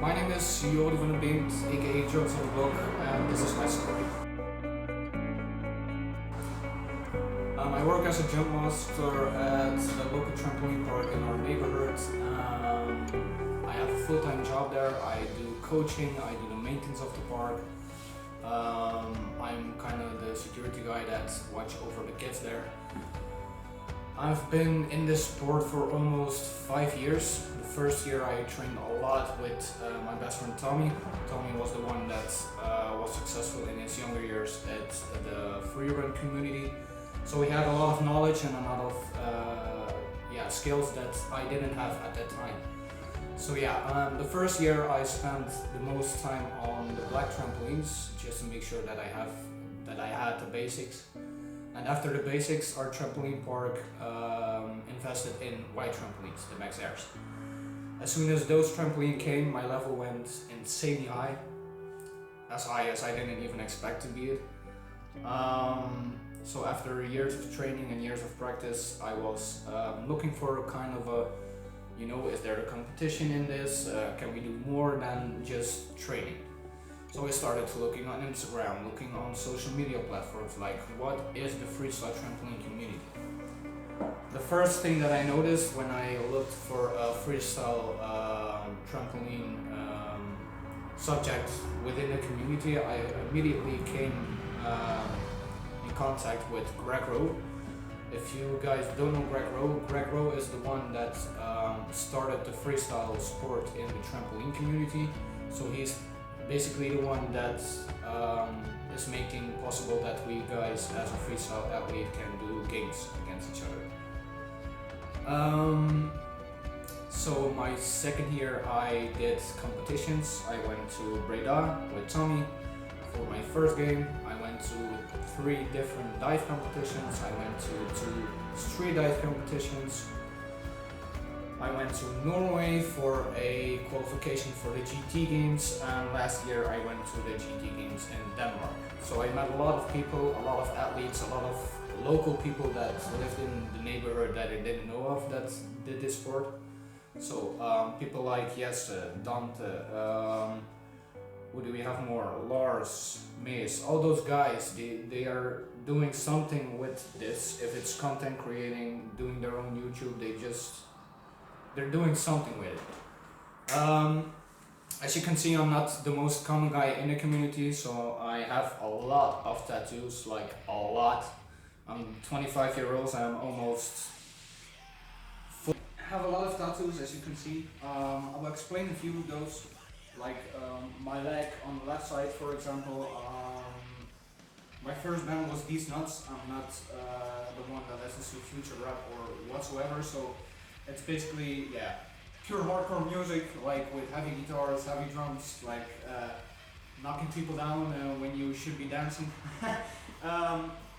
My name is Jordi van der Beemt, aka Jokes on the Block, and this is my story. I work as a jump master at the local trampoline park in our neighborhood. I have a full-time job there. I do coaching, I do the maintenance of the park. I'm kind of the security guy that watch over the kids there. I've been in this sport for almost 5 years. The first year I trained a lot with my best friend Tommy. Tommy was the one that was successful in his younger years at the free run community. So we had a lot of knowledge and a lot of skills that I didn't have at that time. So the first year I spent the most time on the black trampolines just to make sure that I had the basics. And after the basics, our trampoline park invested in white trampolines, the Max Airs. As soon as those trampolines came, my level went insanely high as I didn't even expect to be it. So after years of training and years of practice, I was looking for a kind of a, is there a competition in this? Can we do more than just training? So I started looking on Instagram, looking on social media platforms, like what is the freestyle trampoline community? The first thing that I noticed when I looked for a freestyle trampoline subject within the community, I immediately came in contact with Greg Rowe. If you guys don't know Greg Rowe is the one that started the freestyle sport in the trampoline community. So he's basically the one that is making possible that we guys as a freestyle athlete can do games against each other. So my second year I did competitions. I went to Breda with Tommy for my first game. I went to 3 different dive competitions. I went to 2 street dive competitions. I went to Norway for a qualification for the GT games, and last year I went to the GT games in Denmark. So I met a lot of people, a lot of athletes, a lot of local people that lived in the neighborhood that I didn't know of that did this sport. So people like Dante, who do we have more? Lars, Mace, all those guys, they are doing something with this. If it's content creating, doing their own YouTube, they're doing something with it. As you can see, I'm not the most common guy in the community, so I have a lot of tattoos, like a lot. I'm 25 years old, I'm almost full. I have a lot of tattoos, as you can see. I will explain a few of those, like my leg on the left side, for example. My first band was These Nuts. I'm not the one that listens to future rap or whatsoever, so it's basically, pure hardcore music, like with heavy guitars, heavy drums, like knocking people down when you should be dancing.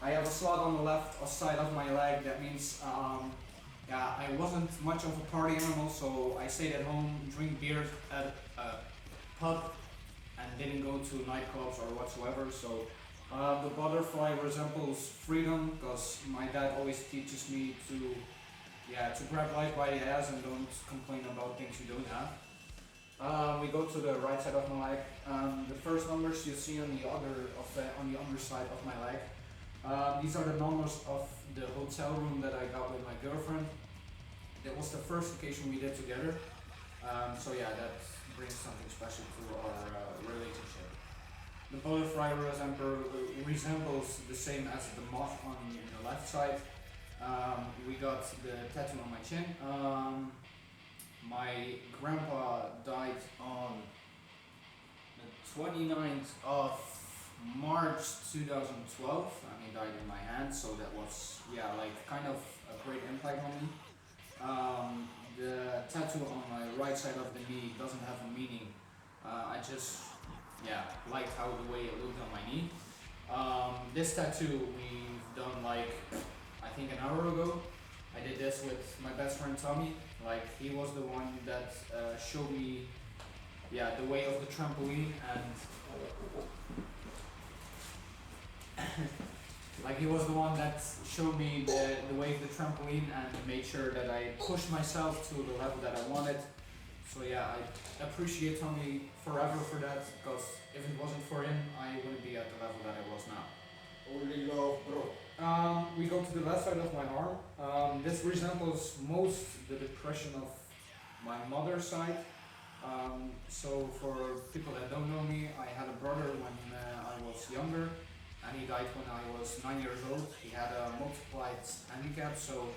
I have a slot on the left side of my leg. That means, I wasn't much of a party animal, so I stayed at home, drink beer at a pub, and didn't go to nightclubs or whatsoever. So the butterfly resembles freedom, because my dad always teaches me to grab life by the ass and don't complain about things you don't have. We go to the right side of my leg. The first numbers you see on the underside of my leg. These are the numbers of the hotel room that I got with my girlfriend. That was the first occasion we did together. That brings something special to our relationship. The butterfly resembles the same as the moth on the left side. We got the tattoo on my chin. My grandpa died on the 29th of March 2012, and he died in my hand, so that was kind of a great impact on me. The tattoo on my right side of the knee doesn't have a meaning. I just liked how the way it looked on my knee. This tattoo we've done I think an hour ago. I did this with my best friend Tommy. He was the one that showed me the way of the trampoline, and he was the one that showed me the way of the trampoline and made sure that I pushed myself to the level that I wanted. So yeah, I appreciate Tommy forever for that, because if it wasn't for him, I wouldn't be at the level that I was now. Only love, bro. We go to the left side of my arm. This resembles most the depression of my mother's side. So for people that don't know me, I had a brother when I was younger, and he died when I was 9 years old. He had a multiplied handicap, so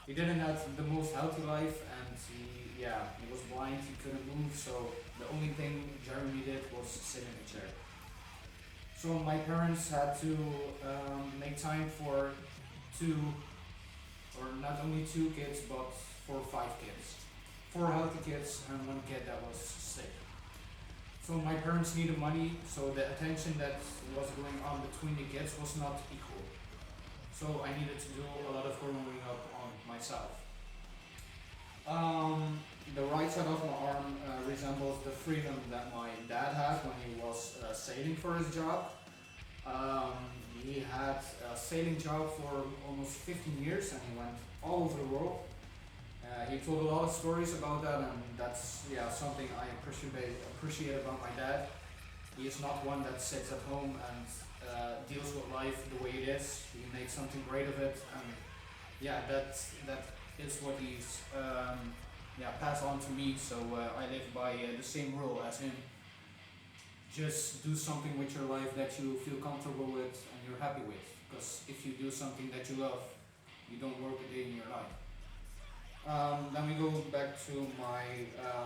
he didn't have the most healthy life, and he was blind, he couldn't move, so the only thing Jeremy did was sit in a chair. So my parents had to make time for two, or not only two kids, but for five kids. Four healthy kids and one kid that was sick. So my parents needed money, so the attention that was going on between the kids was not equal. So I needed to do a lot of growing up on myself. The right side of my arm resembles the freedom that my dad had when he was sailing for his job. He had a sailing job for almost 15 years, and he went all over the world. He told a lot of stories about that, and that's something I appreciate about my dad. He is not one that sits at home and deals with life the way it is. He makes something great of it, and that is what he's passed on to me. So I live by the same rule as him. Just do something with your life that you feel comfortable with and you're happy with. Because if you do something that you love, you don't work a day in your life. Then we go back to my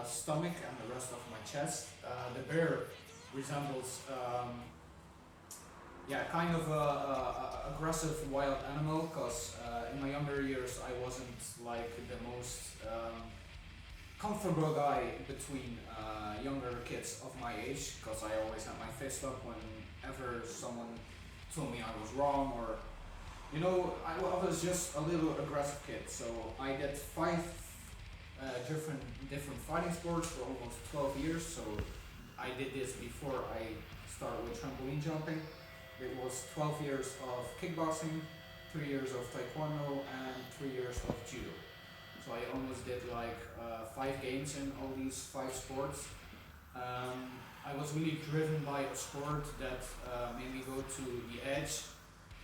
stomach and the rest of my chest. The bear resembles kind of a aggressive wild animal, because in my younger years I wasn't like the most comfortable guy between younger kids of my age, because I always had my fist up whenever someone told me I was wrong, or I was just a little aggressive kid. So I did five different fighting sports for almost 12 years. So I did this before I started with trampoline jumping. It was 12 years of kickboxing, 3 years of taekwondo, and 3 years of judo. So I almost did like 5 games in all these 5 sports. I was really driven by a sport that made me go to the edge.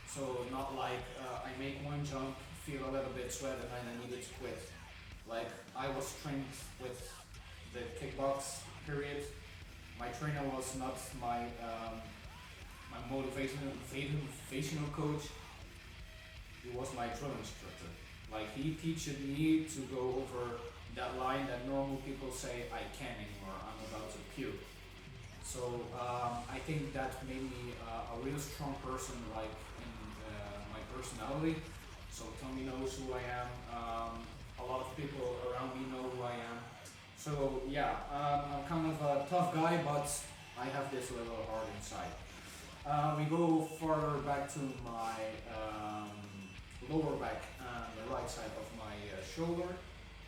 So not like I make one jump, feel a little bit sweat, and then I needed to quit. Like I was trained with the kickbox period. My trainer was not my motivational coach. He was my drill instructor. Like he teaches me to go over that line that normal people say I can't anymore. I'm about to puke. So I think that made me a real strong person, like in my personality. So Tommy knows who I am. A lot of people around me know who I am. So I'm kind of a tough guy, but I have this little heart inside. We go farther back to my lower back and the right side of my shoulder.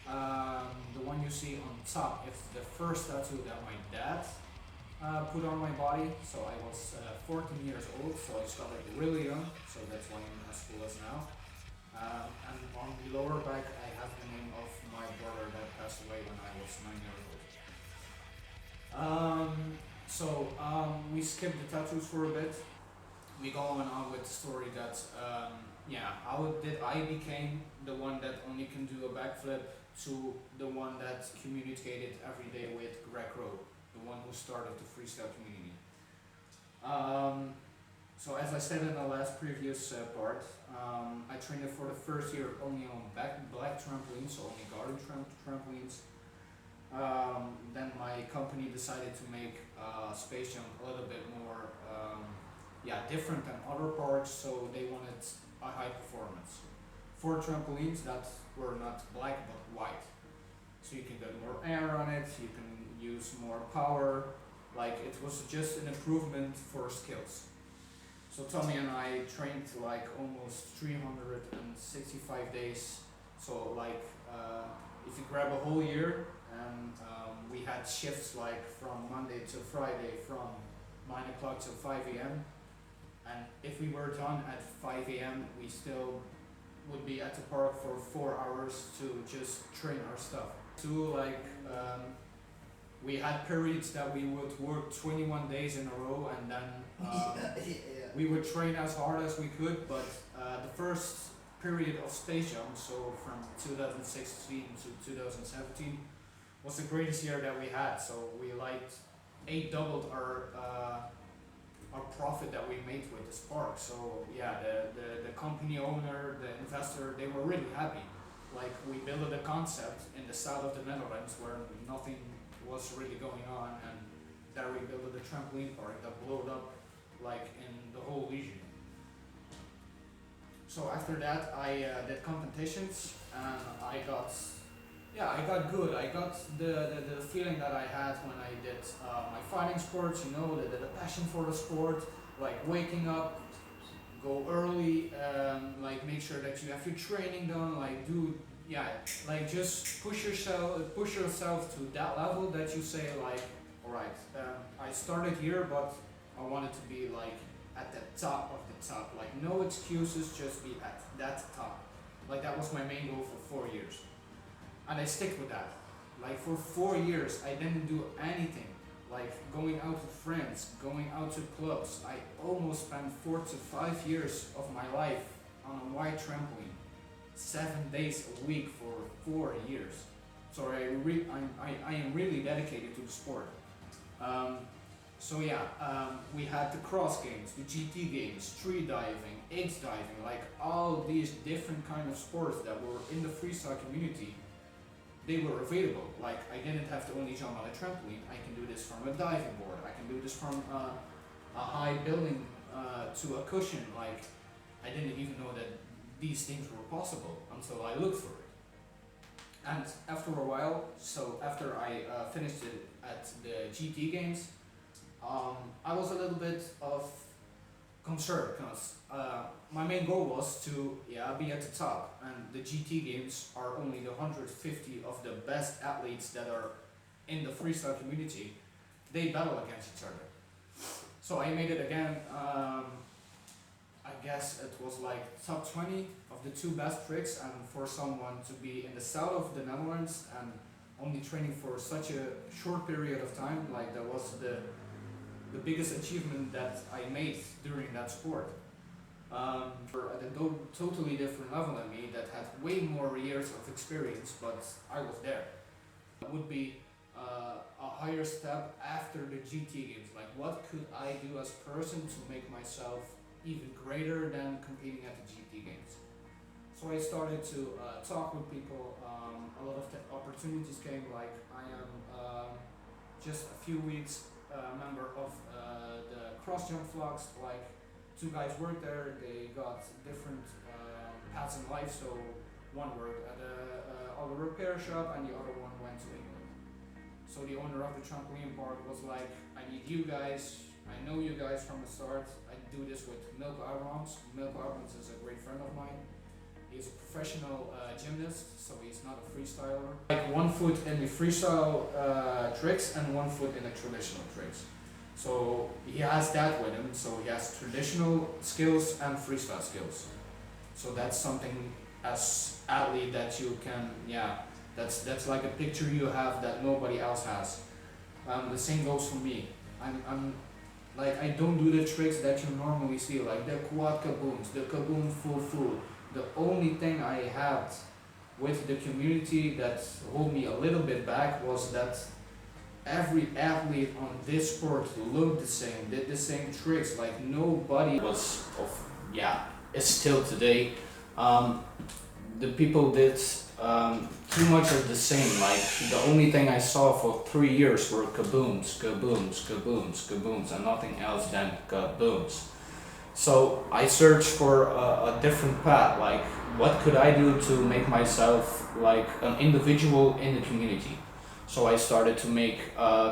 The one you see on top is the first tattoo that my dad put on my body. So I was 14 years old, so I started really young, so that's why I'm as cool as now. And on the lower back I have the name of my brother that passed away when I was 9 years old. We skip the tattoos for a bit. We go on with the story that how did I became the one that only can do a backflip to the one that communicated every day with Greg Rowe, the one who started the freestyle community. So as I said in the last previous part, I trained for the first year only on black trampolines, so only garden trampolines. Then my company decided to make space jump a little bit more different than other parts, so they wanted a high performance. 4 trampolines that were not black but white. So you can get more air on it, you can use more power, like it was just an improvement for skills. So Tommy and I trained like almost 365 days. So like if you grab a whole year, and we had shifts like from Monday to Friday from 9 o'clock to 5 a.m. And if we were done at 5 a.m., we still would be at the park for 4 hours to just train our stuff. To like We had periods that we would work 21 days in a row, and then we would train as hard as we could. But the first period of space jump, so from 2016 to 2017, was the greatest year that we had. So we like 8 doubled our profit that we made with this park. So yeah, the company owner, the investor, they were really happy. Like, we built a concept in the south of the Netherlands where nothing was really going on, and there we built a trampoline park that blew up like in the whole region. So after that I did competitions, and I got good. I got the feeling that I had when I did my fighting sports, you know, the passion for the sport, like waking up, go early, like make sure that you have your training done, like like just push yourself to that level that you say like, alright, I started here, but I wanted to be like at the top of the top, like no excuses, just be at that top. Like that was my main goal for 4 years. And I stick with that. Like for 4 years I didn't do anything. Like going out with friends, going out to clubs. I almost spent 4 to 5 years of my life on a white trampoline, 7 days a week for 4 years. So I am really dedicated to the sport. So yeah, we had the cross games, the GT games, tree diving, X diving, like all these different kind of sports that were in the freestyle community. They were available. Like I didn't have to only jump on a trampoline. I can do this from a diving board. I can do this from a high building to a cushion. Like I didn't even know that these things were possible until I looked for it. And after a while, so after I finished it at the GT games, I was a little bit of concerned because my main goal was to be at the top, and the GT games are only the 150 of the best athletes that are in the freestyle community. They battle against each other. So I made it again. I guess it was like top 20 of the 2 best tricks, and for someone to be in the south of the Netherlands and only training for such a short period of time, like that was the biggest achievement that I made during that sport. For at a totally different level than me, that had way more years of experience, but I was there. It would be a higher step after the GT games. Like, what could I do as a person to make myself even greater than competing at the GT games? So I started to talk with people. A lot of the opportunities came. Like I am just a few weeks member of the cross jump vlogs. Like 2 guys worked there. They got different paths in life. So one worked at a auto repair shop, and the other one went to England. So the owner of the trampoline park was like, I need you guys. I know you guys from the start. I do this with Milko Abrams. Milko Abrams is a great friend of mine. He's a professional gymnast, so he's not a freestyler. Like 1 foot in the freestyle tricks and 1 foot in the traditional tricks. So he has that with him. So he has traditional skills and freestyle skills. So that's something as athlete that you can, that's like a picture you have that nobody else has. The same goes for me. I'm like, I don't do the tricks that you normally see, like the quad kabooms, the kaboom full. The only thing I had with the community that hold me a little bit back was that every athlete on this sport looked the same, did the same tricks, like nobody was it's still today. The people did too much of the same. Like the only thing I saw for 3 years were kabooms, and nothing else than kabooms. So I searched for a different path, like what could I do to make myself like an individual in the community. So I started to make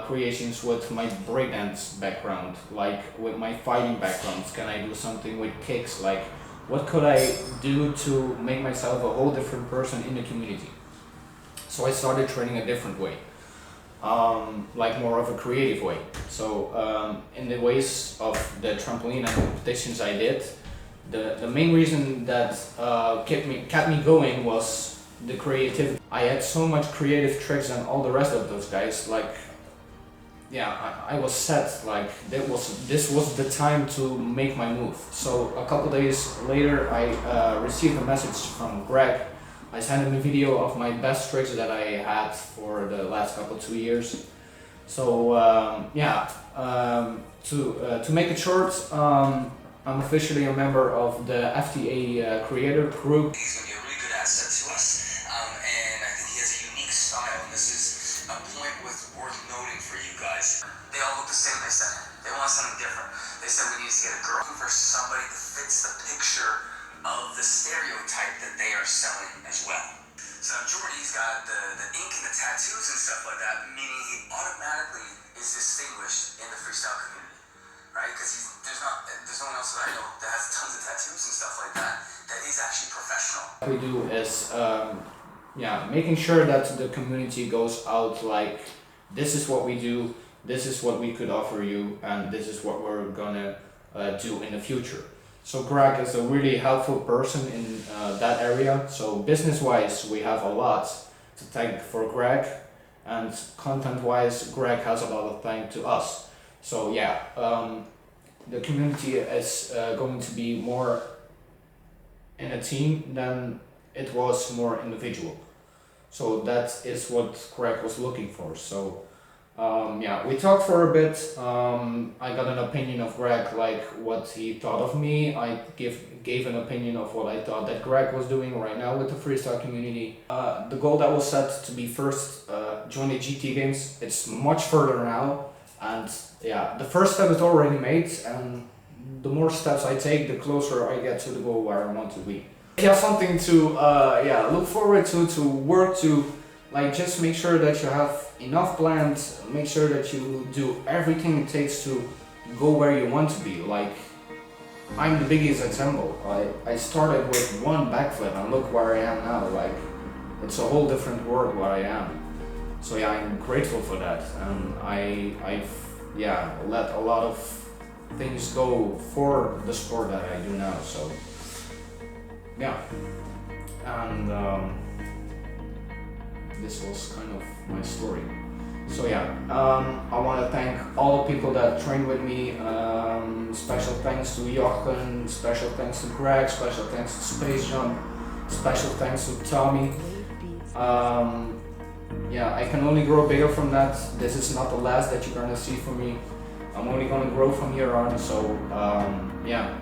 creations with my breakdance background, like with my fighting background. Can I do something with kicks? Like what could I do to make myself a whole different person in the community? So I started training a different way. Like more of a creative way. So in the ways of the trampoline and competitions I did, the main reason that kept me going was the creativity. I had so much creative tricks than all the rest of those guys. Like yeah, I was set, like this was the time to make my move. So a couple days later, I received a message from Greg. I sent him a video of my best tricks that I had for the last 2 years. So yeah, to make it short, I'm officially a member of the FTA creator group. He's going to be a really good asset to us, and I think he has a unique style, and this is a point worth noting for you guys. They all look the same, they said. They want something different. They said we need to get a girl for somebody that fits the picture of the stereotype that they are selling as well. So Jordy's got the ink and the tattoos and stuff like that, meaning he automatically is distinguished in the freestyle community, right? Because there's no one else that I know that has tons of tattoos and stuff like that that is actually professional. What we do is yeah, making sure that the community goes out like, this is what we do, this is what we could offer you, and this is what we're gonna do in the future. So Greg is a really helpful person in that area. So business-wise, we have a lot to thank for Greg, and content-wise, Greg has a lot of thank to us. So yeah, the community is going to be more in a team than it was more individual. So that is what Greg was looking for. So yeah, we talked for a bit. I got an opinion of Greg, like what he thought of me. I gave an opinion of what I thought that Greg was doing right now with the freestyle community. The goal that was set to be first join the GT games, it's much further now. And yeah, the first step is already made, and the more steps I take, the closer I get to the goal where I want to be. You have something to yeah, look forward to work to, like just make sure that you have enough plans, make sure that you do everything it takes to go where you want to be. Like, I'm the biggest example. I started with one backflip and look where I am now. Like, it's a whole different world where I am. So yeah, I'm grateful for that, and I've yeah, let a lot of things go for the sport that I do now. So yeah, and this was kind of my story. So yeah, I want to thank all the people that trained with me. Special thanks to Jochen, special thanks to Greg, special thanks to Space Jump, special thanks to Tommy. Yeah, I can only grow bigger from that. This is not the last that you're gonna see from me. I'm only gonna grow from here on. So yeah,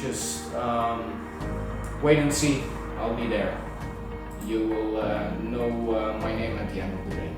just wait and see. I'll be there. You will know my name at the end of the day.